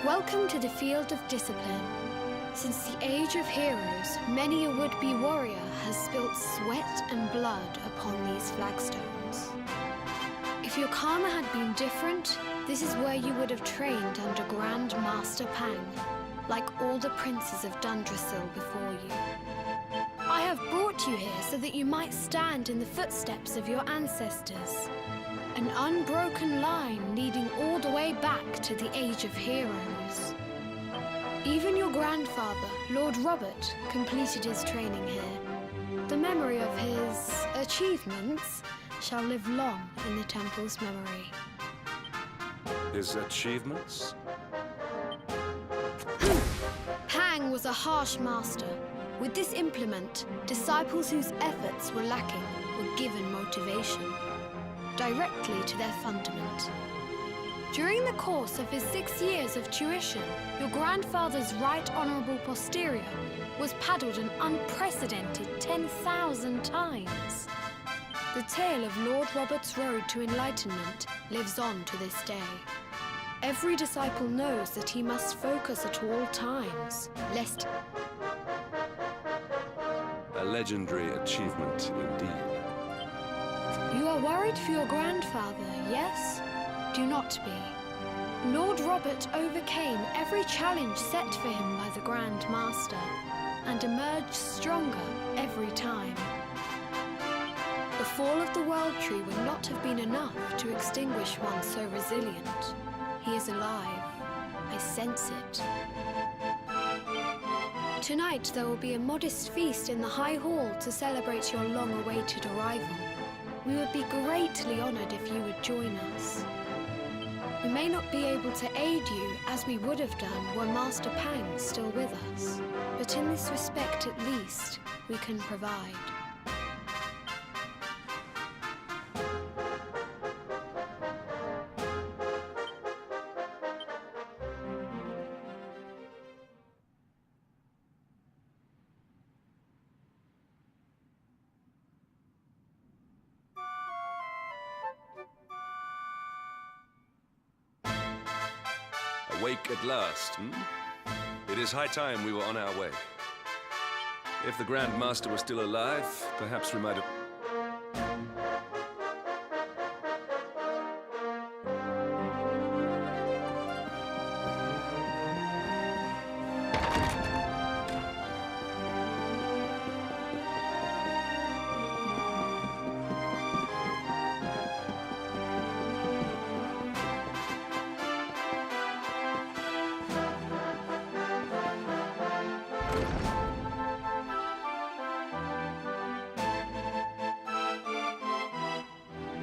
Welcome to the field of discipline. Since the age of heroes, many a would-be warrior has spilt sweat and blood upon these flagstones. If your karma had been different, this is where you would have trained under Grand Master Pang, like all the princes of Dundrasil before you. I have brought you here so that you might stand in the footsteps of your ancestors. An unbroken line leading all the way back to the Age of Heroes. Even your grandfather, Lord Robert, completed his training here. The memory of his achievements shall live long in the temple's memory. His achievements? Pang was a harsh master. With this implement, disciples whose efforts were lacking were given motivation directly to their fundament. During the course of his 6 years of tuition, your grandfather's right honorable posterior was paddled an unprecedented 10,000 times. The tale of Lord Robert's road to enlightenment lives on to this day. Every disciple knows that he must focus at all times, lest... A legendary achievement indeed. You are worried for your grandfather, yes? Do not be. Lord Robert overcame every challenge set for him by the Grand Master and emerged stronger every time. The fall of the World Tree would not have been enough to extinguish one so resilient. He is alive. I sense it. Tonight there will be a modest feast in the High Hall to celebrate your long-awaited arrival. We would be greatly honored if you would join us. We may not be able to aid you as we would have done were Master Pang still with us, but in this respect at least, we can provide. Awake at last, hmm? It is high time we were on our way. If the Grand Master were still alive, perhaps we might have...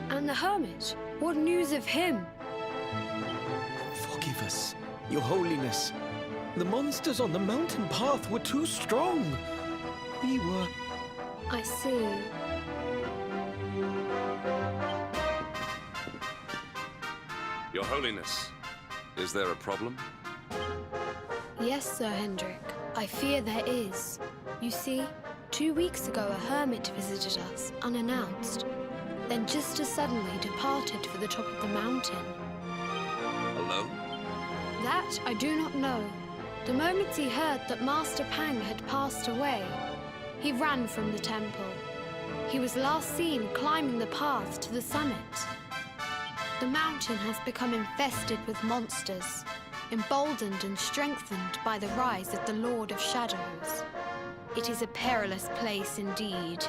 And the hermit? What news of him? Forgive us, Your Holiness. The monsters on the mountain path were too strong. We were... I see. Your Holiness, is there a problem? Yes, Sir Hendrik. I fear there is. You see, 2 weeks ago a hermit visited us, unannounced. Then just as suddenly departed for the top of the mountain. Alone? That I do not know. The moment he heard that Master Pang had passed away, he ran from the temple. He was last seen climbing the path to the summit. The mountain has become infested with monsters, emboldened and strengthened by the rise of the Lord of Shadows. It is a perilous place indeed.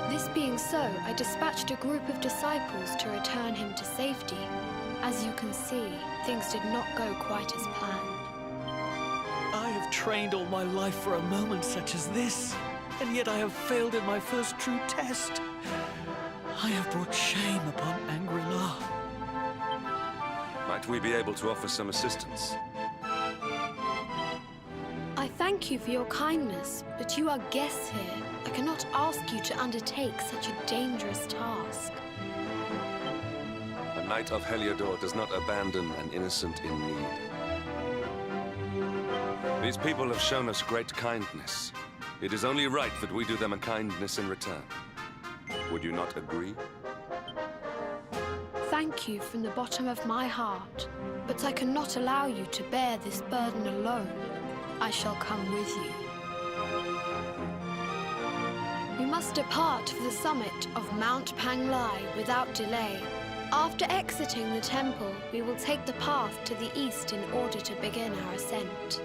This being so, I dispatched a group of disciples to return him to safety. As you can see, things did not go quite as planned. I have trained all my life for a moment such as this, and yet I have failed in my first true test. I have brought shame upon Angri-La. Might we be able to offer some assistance? I thank you for your kindness, but you are guests here. I cannot ask you to undertake such a dangerous task. A Knight of Heliodor does not abandon an innocent in need. These people have shown us great kindness. It is only right that we do them a kindness in return. Would you not agree? Thank thank you from the bottom of my heart, but I cannot allow you to bear this burden alone. I shall come with you. We must depart for the summit of Mount Panglai without delay. After exiting the temple, we will take the path to the east in order to begin our ascent.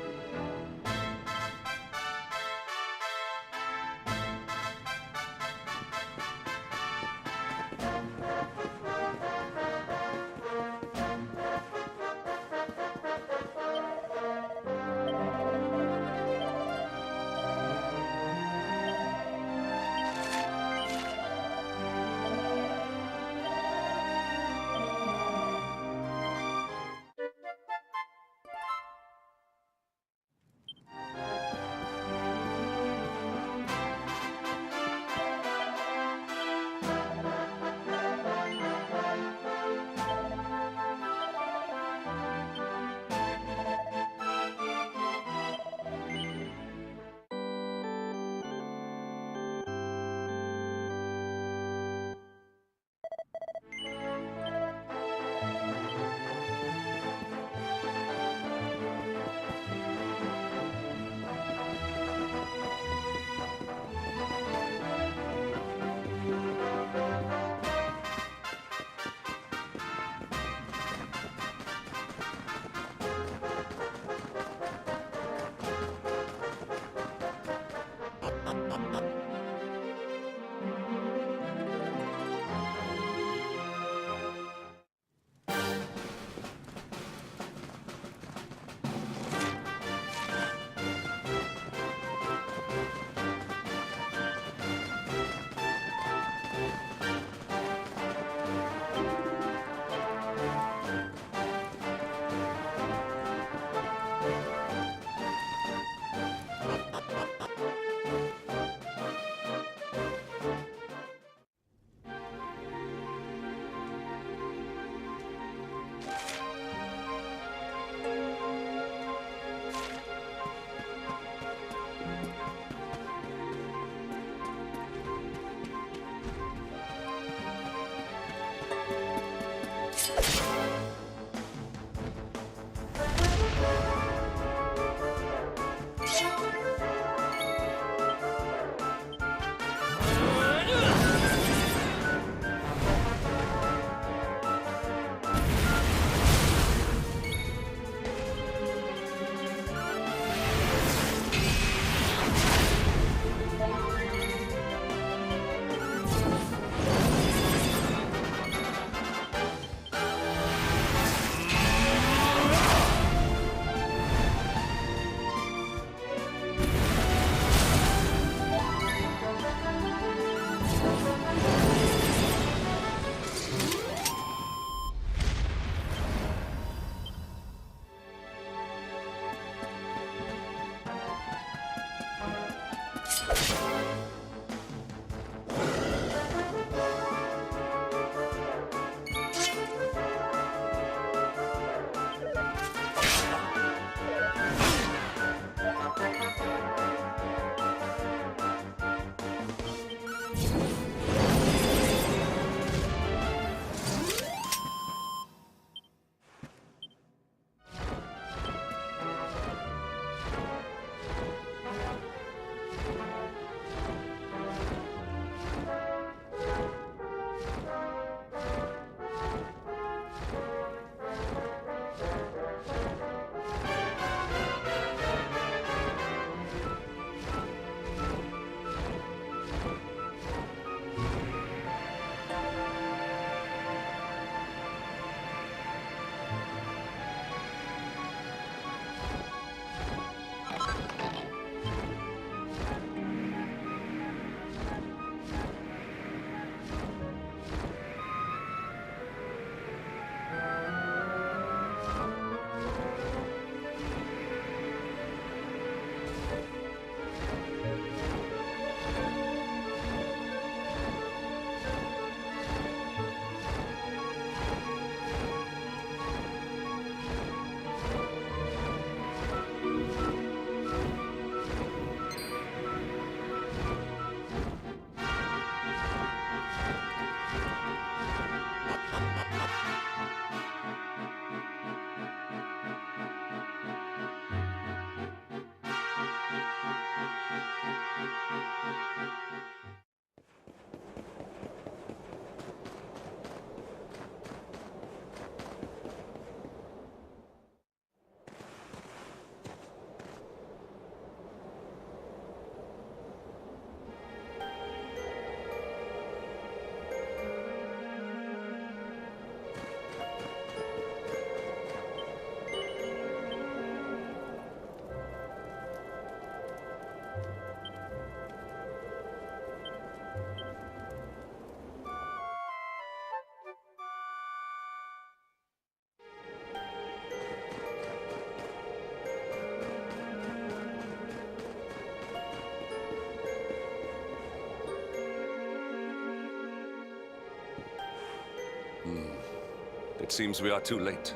seems we are too late.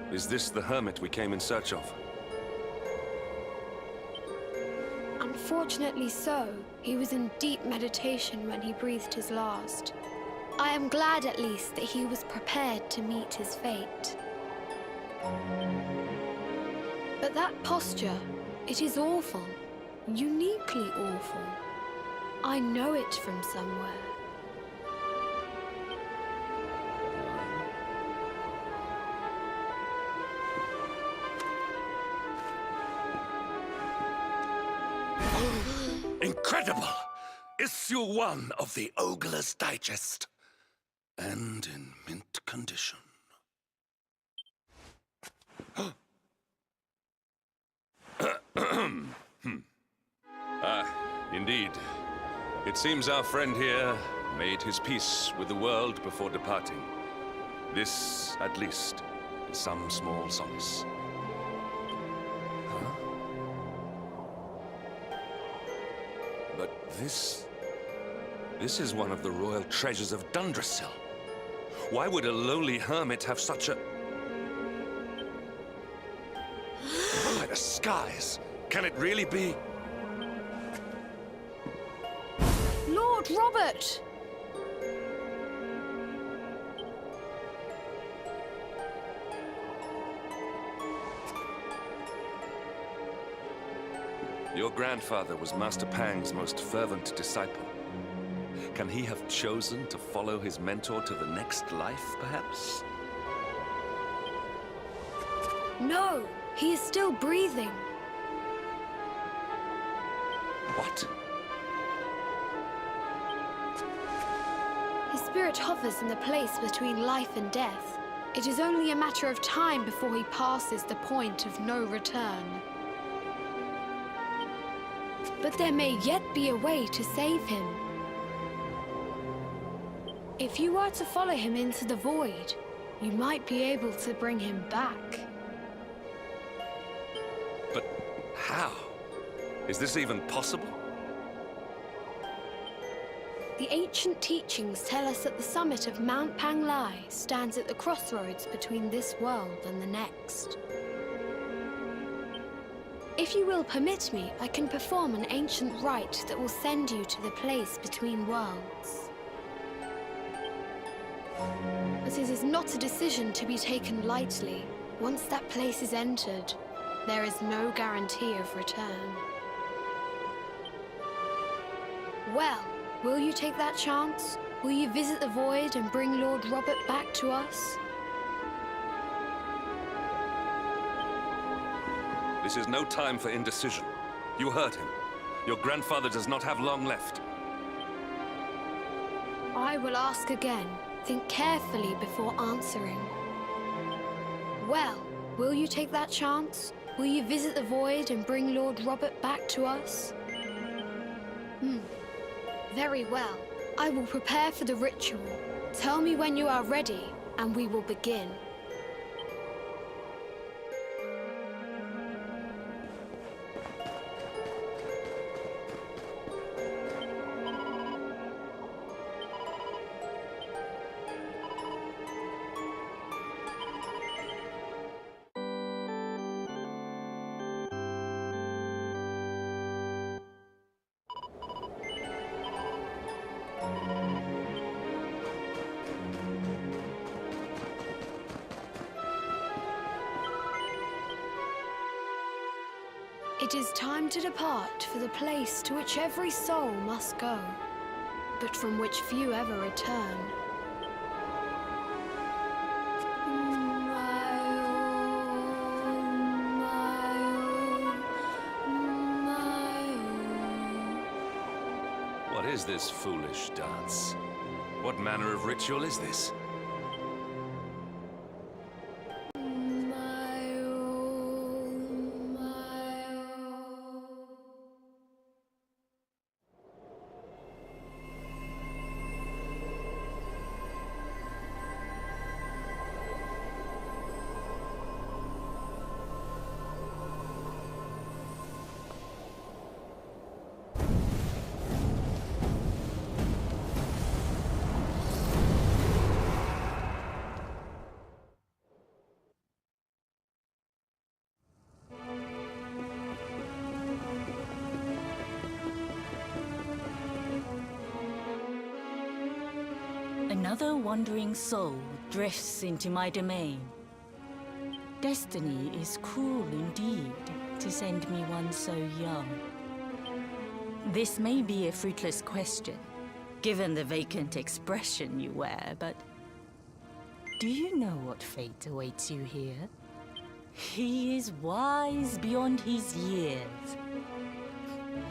Is this the hermit we came in search of? Unfortunately so. He was in deep meditation when he breathed his last. I am glad at least that he was prepared to meet his fate. But that posture, it is awful. Uniquely awful. I know it from somewhere. Incredible! Issue 1 of the Ogler's Digest. And in mint condition. Indeed. It seems our friend here made his peace with the world before departing. This, at least, is some small solace. Huh? But this is one of the royal treasures of Dundrasil. Why would a lowly hermit have such a... By the skies! Can it really be? Lord Robert! Your grandfather was Master Pang's most fervent disciple. Can he have chosen to follow his mentor to the next life, perhaps? No, he is still breathing. What? His spirit hovers in the place between life and death. It is only a matter of time before he passes the point of no return. But there may yet be a way to save him. If you are to follow him into the void, you might be able to bring him back. But how? Is this even possible? The ancient teachings tell us that the summit of Mount Panglai stands at the crossroads between this world and the next. If you will permit me, I can perform an ancient rite that will send you to the place between worlds. But it is not a decision to be taken lightly. Once that place is entered, there is no guarantee of return. Well, will you take that chance? Will you visit the void and bring Lord Robert back to us? This is no time for indecision. You heard him. Your grandfather does not have long left. I will ask again. Think carefully before answering. Well, will you take that chance? Will you visit the void and bring Lord Robert back to us? Very well. I will prepare for the ritual. Tell me when you are ready, and we will begin. It is time to depart for the place to which every soul must go, but from which few ever return. What is this foolish dance? What manner of ritual is this? Another wandering soul drifts into my domain. Destiny is cruel indeed to send me one so young. This may be a fruitless question, given the vacant expression you wear, but do you know what fate awaits you here? He is wise beyond his years.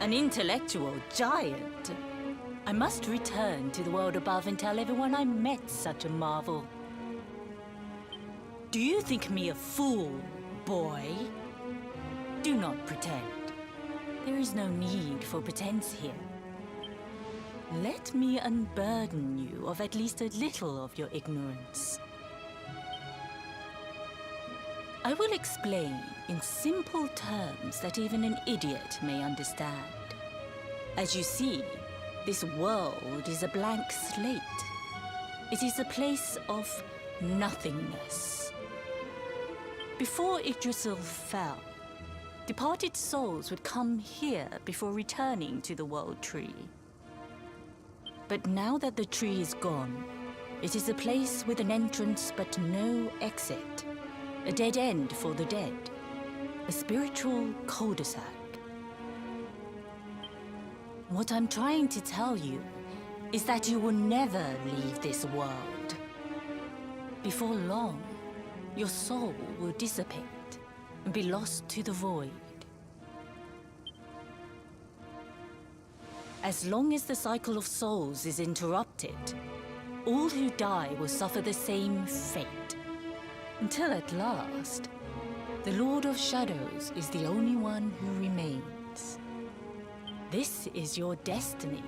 An intellectual giant. I must return to the world above and tell everyone I met such a marvel. Do you think me a fool, boy? Do not pretend. There is no need for pretense here. Let me unburden you of at least a little of your ignorance. I will explain in simple terms that even an idiot may understand. As you see, this world is a blank slate. It is a place of nothingness. Before Yggdrasil fell, departed souls would come here before returning to the World Tree. But now that the tree is gone, it is a place with an entrance but no exit. A dead end for the dead. A spiritual cul-de-sac. What I'm trying to tell you is that you will never leave this world. Before long, your soul will dissipate and be lost to the void. As long as the cycle of souls is interrupted, all who die will suffer the same fate. Until at last, the Lord of Shadows is the only one who remains. This is your destiny.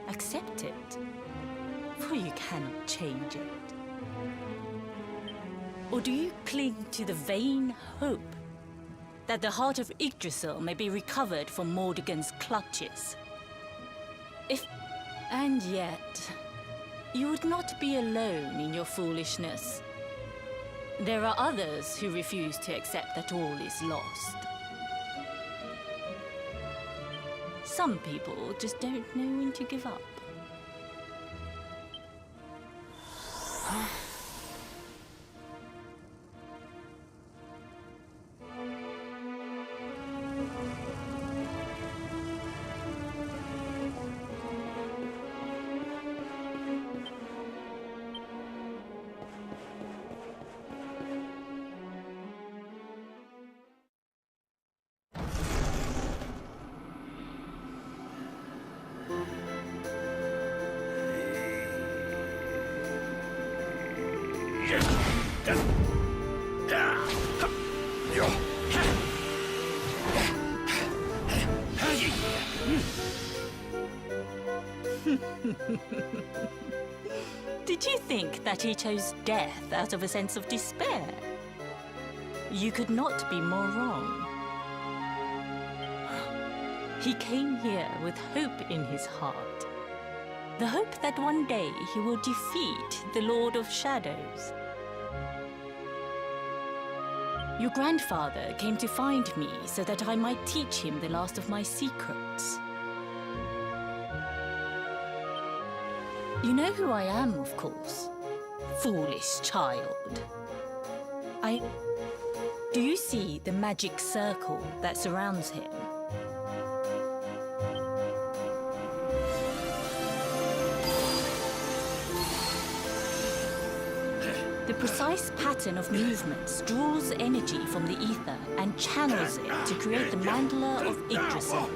Accept it, for you cannot change it. Or do you cling to the vain hope that the heart of Yggdrasil may be recovered from Mordegon's clutches? And yet, you would not be alone in your foolishness. There are others who refuse to accept that all is lost. Some people just don't know when to give up. Did you think that he chose death out of a sense of despair? You could not be more wrong. He came here with hope in his heart. The hope that one day he will defeat the Lord of Shadows. Your grandfather came to find me so that I might teach him the last of my secrets. You know who I am, of course. Foolish child. Do you see the magic circle that surrounds him? The precise pattern of movements draws energy from the ether and channels it to create the mandala of Yggdrasil.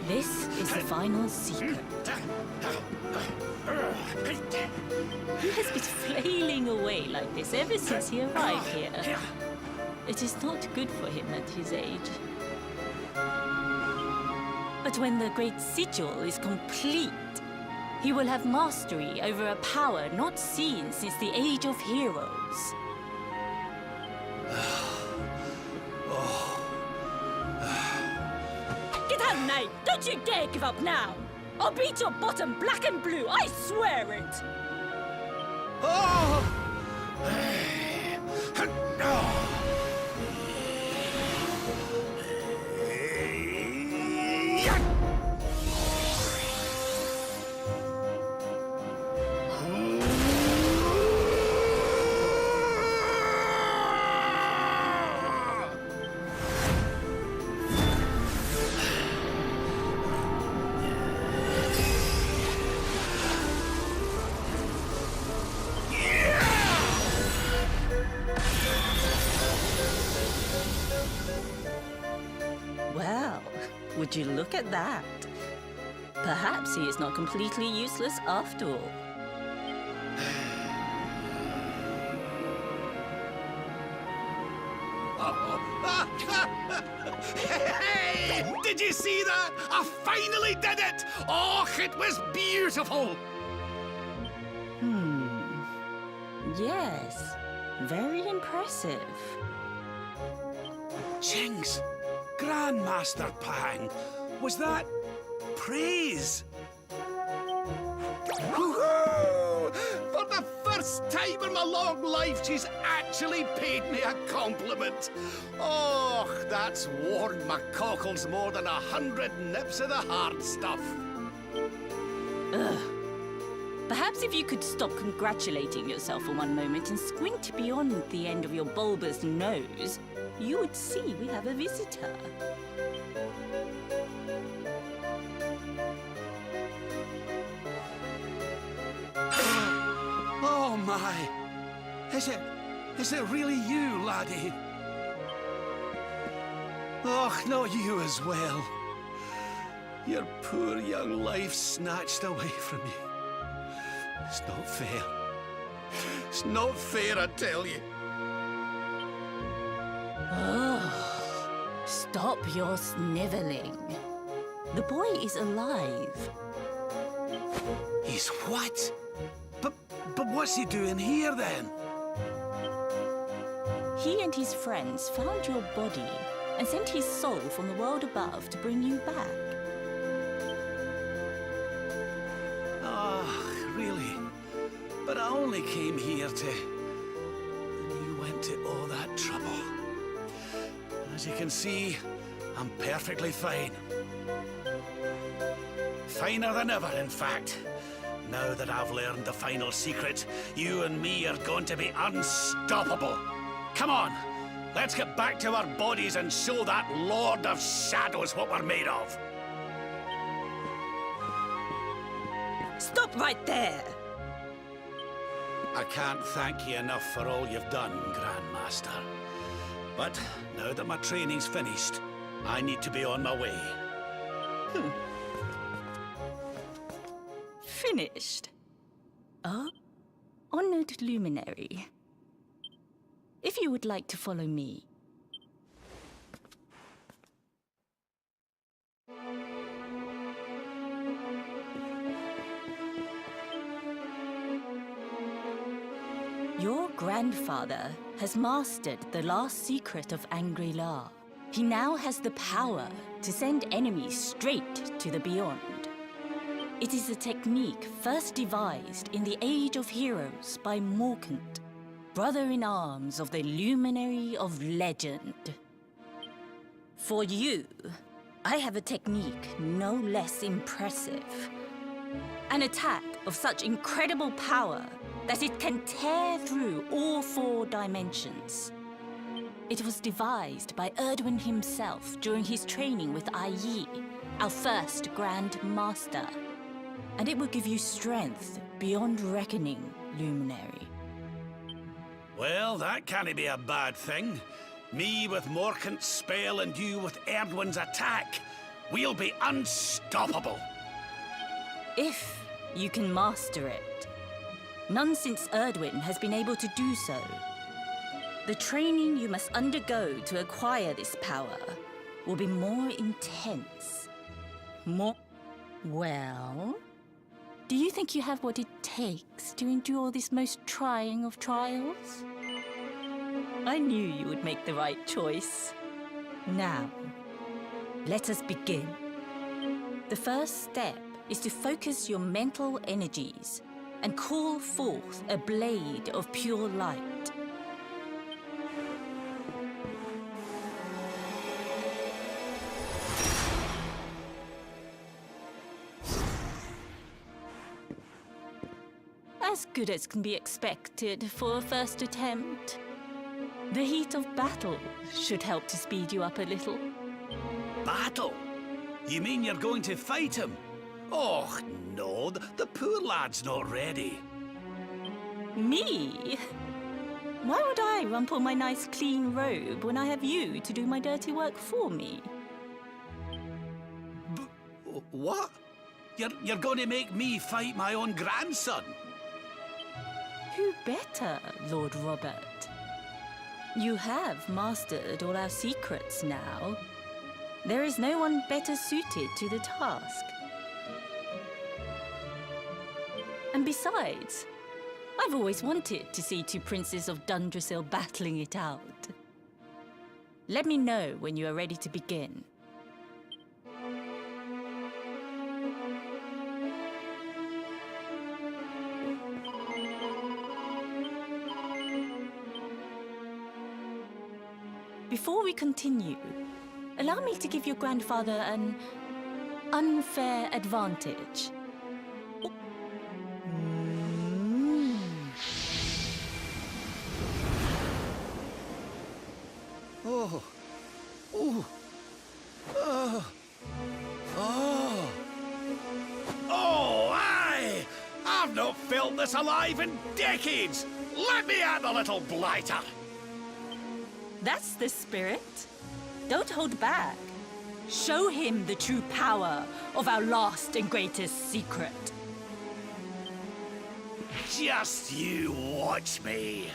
This is the final secret. He has been flailing away like this ever since he arrived here. It is not good for him at his age. But when the great sigil is complete, he will have mastery over a power not seen since the Age of Heroes. Get out, Knight! Don't you dare give up now! I'll beat your bottom black and blue, I swear it! Would you look at that? Perhaps he is not completely useless after all. Hey! Did you see that? I finally did it! Oh, it was beautiful! Yes, very impressive. Jinx! Grandmaster Pang! Was that praise? Woohoo! For the first time in my long life, she's actually paid me a compliment. Oh, that's warmed my cockles more than 100 nips of the hard stuff. Perhaps if you could stop congratulating yourself for one moment and squint beyond the end of your bulbous nose, you would see we have a visitor. Oh my! Is it really you, laddie? Oh, not you as well. Your poor young life snatched away from you. It's not fair. It's not fair, I tell you. Stop your sniveling. The boy is alive. He's what? But what's he doing here then? He and his friends found your body and sent his soul from the world above to bring you back. Oh, really? But I only came here to... And you went to all that trouble. As you can see, I'm perfectly fine. Finer than ever, in fact. Now that I've learned the final secret, you and me are going to be unstoppable. Come on, let's get back to our bodies and show that Lord of Shadows what we're made of. Stop right there! I can't thank you enough for all you've done, Grandmaster. But now that my training's finished, I need to be on my way. Finished. Oh, honored luminary. If you would like to follow me. Your grandfather has mastered the last secret of Angri-La. He now has the power to send enemies straight to the beyond. It is a technique first devised in the Age of Heroes by Morkant, brother-in-arms of the Luminary of Legend. For you, I have a technique no less impressive. An attack of such incredible power that it can tear through all 4 dimensions. It was devised by Erdwin himself during his training with Ai Yi, our first Grand Master. And it will give you strength beyond reckoning, Luminary. Well, that can't be a bad thing. Me with Morkant's spell and you with Erdwin's attack. We'll be unstoppable. If you can master it. None since Erdwin has been able to do so. The training you must undergo to acquire this power will be more intense. Well? Do you think you have what it takes to endure this most trying of trials? I knew you would make the right choice. Now, let us begin. The first step is to focus your mental energies and call forth a blade of pure light. As good as can be expected for a first attempt. The heat of battle should help to speed you up a little. Battle? You mean you're going to fight him? Oh, no, the poor lad's not ready. Me? Why would I rumple my nice clean robe when I have you to do my dirty work for me? What? You're going to make me fight my own grandson? Who better, Lord Robert? You have mastered all our secrets now. There is no one better suited to the task. And besides, I've always wanted to see two princes of Dundrasil battling it out. Let me know when you are ready to begin. Before we continue, allow me to give your grandfather an unfair advantage. Oh. Oh. Oh. Oh. Oh, aye! I've not felt this alive in decades! Let me at the little blighter! That's the spirit. Don't hold back. Show him the true power of our last and greatest secret. Just you watch me.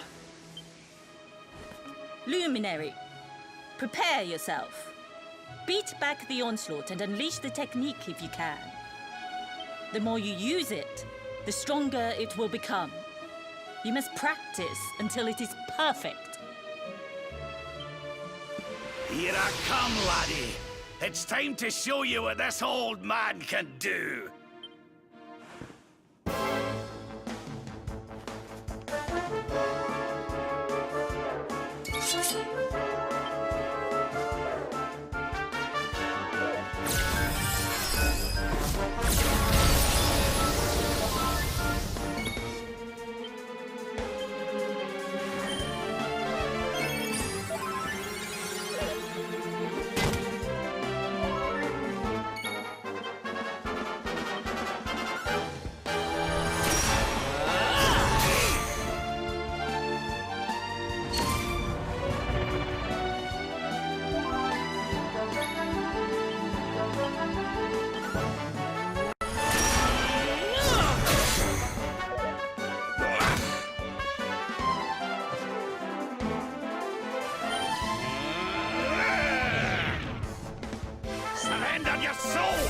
Luminary, prepare yourself. Beat back the onslaught and unleash the technique if you can. The more you use it, the stronger it will become. You must practice until it is perfect. Here I come, laddie. It's time to show you what this old man can do. Surrender your soul